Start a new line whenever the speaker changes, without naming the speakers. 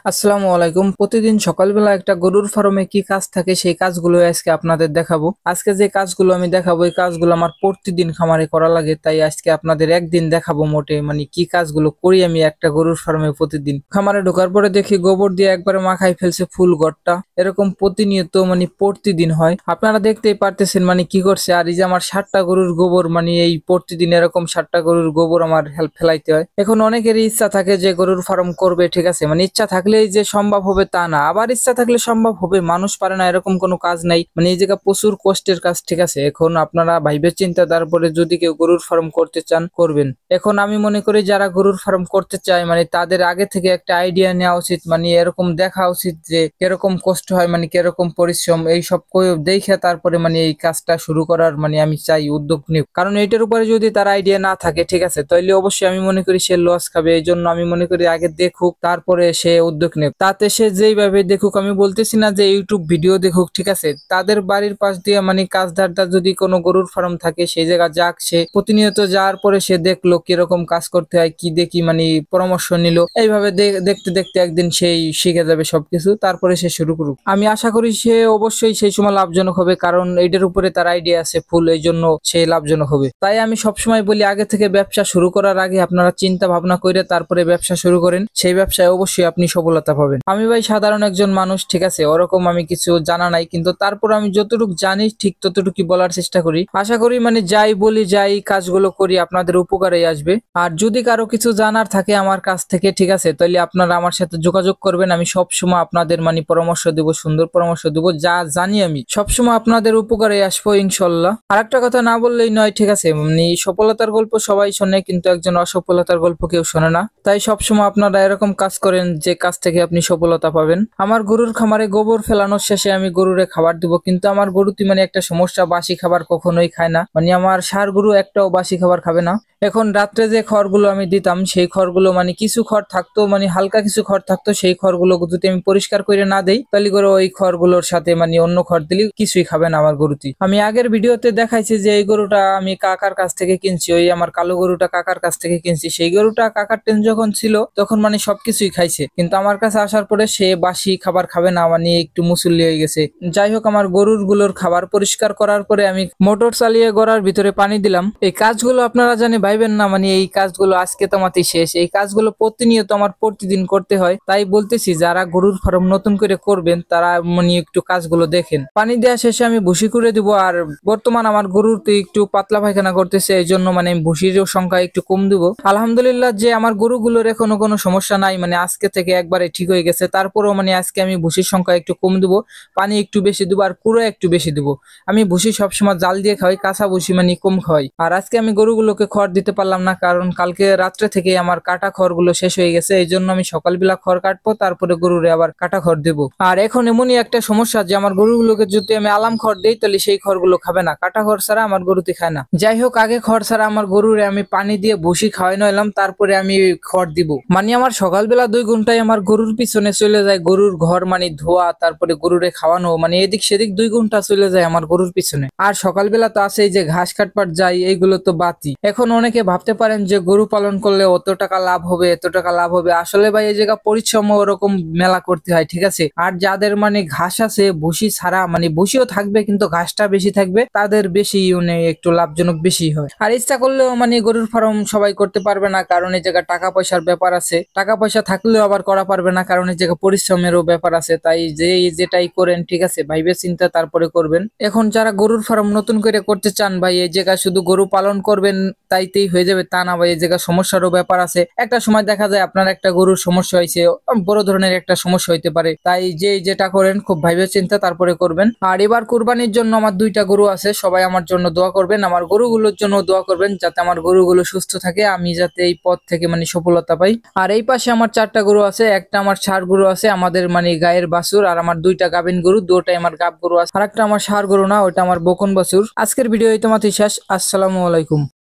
আসসালামু আলাইকুম। প্রতিদিন সকালবেলা একটা গরুর ফার্মে কি কাজ থাকে সেই কাজগুলো আজকে আপনাদের দেখাবো। আজকে যে কাজগুলো আমি দেখাবো এই কাজগুলো আমার প্রতিদিন খামারে করা লাগে, তাই আজকে আপনাদের একদিন দেখাবো মোটে মানে কি কাজগুলো করি আমি একটা গরুর ফার্মে প্রতিদিন। খামারে ঢোকার পরে দেখি গোবর দিয়ে একবারে মাখাই ফেলছে ফুল ঘরটা, এরকম প্রতিনিয়ত মানে প্রতিদিন হয়। আপনারা দেখতেই পারতেছেন মানে কি করছে। আর এই যে আমার 7টা গরুর গোবর মানে এই প্রতিদিন এরকম 7টা গরুর গোবর আমার ফেলাইতে হয়। এখন অনেকেরই ইচ্ছা থাকে যে গরুর ফার্ম করবে, ঠিক আছে, মানে ইচ্ছা থাকলেই যে সম্ভব হবে তা না, আবার ইচ্ছা থাকলে সম্ভব হবে, মানুষ পারে না এরকম কোনো কাজ নাই। মানে এই জায়গা প্রচুর কষ্টের কাজ, ঠিক আছে। এখন আপনারা ভাইবে চিন্তা তারপরে যদি কেউ গরুর ফার্ম করতে চান করবেন। এখন আমি মনে করি যারা গরুর ফার্ম করতে চায় মানে তাদের আগে থেকে একটা আইডিয়া নেওয়া উচিত, মানে এরকম দেখা উচিত যে কিরকম কষ্ট হয়, মানে কিরকম পরিশ্রম, এই সব দেখে তারপরে মানে এই কাজটা শুরু করার মানে আমি চাই উদ্যোগ নিক। কারণ এইটার উপরে যদি তার আইডিয়া না থাকে, ঠিক আছে, তাহলে অবশ্যই আমি মনে করি সে লস খাবে। এই জন্য আমি মনে করি আগে দেখুক তারপরে সে উদ্যোগ নেক। তাতে সে যেইভাবে দেখুক, আমি বলতেছি না যে ইউটিউব ভিডিও দেখুক, ঠিক আছে, তাদের বাড়ির পাশ দিয়ে মানে কাজদারটা যদি কোনো গরুর ফার্ম থাকে সেই জায়গা যাক, সে প্রতিনিয়ত যাওয়ার পরে সে দেখলো কিরকম কাজ করতে হয়, কি দেখি মানে পরামর্শ নিল। এইভাবে দেখতে দেখতে একদিন সেই শিখে যাবে সবকিছু, তারপরে সে শুরু করুক। আমি আশা করি সে অবশ্যই সেই সময় লাভজনক হবে, কারণ এইটার উপরে তার আইডিয়া আছে ফুল, এই জন্য সে লাভজনক হবে। তাই আমি সবসময় বলি আগে থেকে ব্যবসা শুরু করার আগে আপনারা চিন্তা ভাবনা করে তারপরে ব্যবসা শুরু করেন, সেই ব্যবসায় অবশ্যই আপনি সফলতা পাবেন। আমি ভাই সাধারণ একজন মানুষ, ঠিক আছে, ওরকম আমি কিছু জানা নাই, কিন্তু তারপর আমি যতটুকু জানি ঠিক ততটুকু বলার চেষ্টা করি। আশা করি মানে যাই বলি যাই কাজগুলো করি আপনাদের উপকারে আসবে। আর যদি কারো কিছু জানার থাকে আমার কাছ থেকে, ঠিক আছে, তাহলে আপনারা আমার সাথে যোগাযোগ করবেন। আমি সবসময় আপনাদের মানে পরামর্শ দেবো, সুন্দর পরামর্শ দেবো, যা জানি আমি সবসময় আপনাদের উপকারে আসবো ইনশাল্লাহ। আর একটা কথা না বললেই নয়, ঠিক আছে, মানে সফলতার গল্প সবাই শোনে কিন্তু একজন অসফলতার গল্প কেউ শোনে না। তাই সবসময় আপনারা এরকম কাজ করেন যে কাজ থেকে আপনি সফলতা পাবেন। আমার গরুর খামারে গোবর ফেলানোর শেষে আমি গরুরে খাবার দিব, কিন্তু আমার গরুটি মানে একটা সমস্যা, বাসি খাবার কখনোই খায় না। মানে আমার ষাঁড় গরু একটাও বাসি খাবার খাবে না। এখন রাত্রে যে খড়গুলো আমি দিতাম সেই খড়গুলো মানে কিছু খড় থাকতো, মানে হালকা কিছু খড় থাকতো, সেই খড়গুলো যদি আমি পরিষ্কার করে না দেই তাহলে করে ওই খড়গুলোর সাথে মানে অন্য খড় দিলে কিছুই খাবে না আমার গরুটি। আমি আগের ভিডিওতে দেখাইছি যে এই গরুটা আমি কাকার কাছ থেকে কিনছি, ওই আমার কালো গরুটা কাকার কাছ থেকে কিনছি। সেই গরুটা কাকার টেন যখন ছিল তখন মানে সবকিছুই খাইছে, কিন্তু আমার কাছে আসার পরে সে বাসি খাবার খাবে না, মানে একটু মুসল্লি হয়ে গেছে। যাই হোক, আমার গরুর গুলোর খাবার পরিষ্কার করার পরে আমি মোটর চালিয়ে গড়ার ভিতরে পানি দিলাম। এই কাজগুলো আপনারা জানি ভাইবেন না, মানে এই কাজগুলো আজকে তোমাতেই শেষ, এই কাজগুলো প্রতিনিয়ত আমার প্রতিদিন করতে হয়। তাই বলতেছি যারা গরুর ফার্ম নতুন করে করবেন তারা মানে একটু কাজগুলো দেখেন। পানি দেওয়া শেষে আমি ভুসি করে দিব। আর বর্তমান আমার গরুর তো একটু পাতলা পায়খানা করতেছে, এই জন্য মানে আমি ভুসির সংখ্যা একটু কম দিব। আলহামদুলিল্লাহ যে আমার গরুগুলোর এখনো কোনো সমস্যা নাই, মানে আজকে থেকে একবারে ঠিক হয়ে গেছে। তারপরেও মানে আজকে আমি ভুসির সংখ্যা একটু কম দিব, পানি একটু বেশি দিব, আর কুড়ো একটু বেশি দিব। আমি ভুসি সবসময় জাল দিয়ে খাওয়াই, কাঁচা ভুসি মানে কম খাওয়াই। আর আজকে আমি গরুগুলোকে খড় দিতে পারলাম না, কারণ কালকে রাত্রে থেকে আমার কাটা খড়গুলো শেষ হয়ে গেছে। এই জন্য আমি সকালবেলা খড় কাটবো, তারপরে গরুরে আবার কাটা খড় দেবো। আর এখন এমনই একটা সমস্যা যে আমার গরুগুলোকে যদি আমি আলাম খড় দিই তাহলে সেই খড়গুলো খাবে না, কাটা খড় ছাড়া আমার গরুতে খায় না। যাই হোক, আগে খড় ছাড়া আমার গরুরে আমি পানি দিয়ে ভুসি খাওয়াই নিলাম, তারপরে আমি খড় দিব। মানে আমার সকালবেলা 2 ঘন্টায় আমার গরুর পিছনে চলে যায়, গরুর ঘর মানে ধোয়া, তারপরে গরুরে খাওয়ানো, মানে এদিক সেদিক 2 ঘন্টা চলে যায় আমার গরুর পিছনে। আর সকালবেলা তো আছে যে ঘাস কাটপাট যাই, এইগুলো তো বাতি। এখন অনেকে ভাবতে পারেন যে গরু পালন করলে অত টাকা লাভ হবে, এত টাকা লাভ হবে। আসলে ভাই এই জায়গা পরিশ্রম ওরকম মেলা করতে হয়, ঠিক আছে। আর যাদের মানে ঘাস আছে ভুসি ছাড়া, মানে ভুসিও থাকবে কিন্তু ঘাসটা বেশি থাকবে, তাদের বেশি মানে একটু লাভজনক বেশি হয়। আর ইচ্ছা করলেও মানে গরুর ফার্ম সবাই করতে পারবে না, কারণ এই জায়গা টাকা পয়সার ব্যাপার আছে। টাকা পয়সা থাকলেও আবার করা পারবে না, কারণ এই জায়গা পরিশ্রমেরও ব্যাপার আছে। তাই যেটাই করেন, ঠিক আছে, ভাইবে চিন্তা তারপরে করবেন। এখন যারা গরুর ফার্ম নতুন করে করতে চান ভাই, এই জায়গা শুধু গরু পালন করবেন তাইতেই হয়ে যাবে তা না ভাই, এই জায়গা সমস্যারও ব্যাপার আছে। একটা সময় দেখা যায় আপনার একটা গরুর সমস্যা হয়েছে, বড় ধরনের একটা সমস্যা হইতে পারে। তাই যেটা করেন খুব ভাইবে চিন্তা তারপরে করবেন। আর এবার কুরবানির জন্য আমার 2টা গরু আছে, সবাই আমার জন্য দোয়া করবেন, আমার গরুগুলোর জন্য দোয়া করবেন, যাতে আমার গরুগুলো সুস্থ থাকে, আমি যাতে এই পথ থেকে মানে সফলতা পাই। আর এই পাশে আমার 4টা গরু আছে, একটা আমার ষাঁড় গরু আছে আমাদের মানে গায়ের বাছুর, আর আমার 2টা গাভিন গরু, 2টাই আমার গাব গরু আছে, আর একটা আমার ষাঁড় গরু না, ওইটা আমার বকন বাছুর। আজকের ভিডিও এই তোমাতে শেষ। আসসালামু আলাইকুম।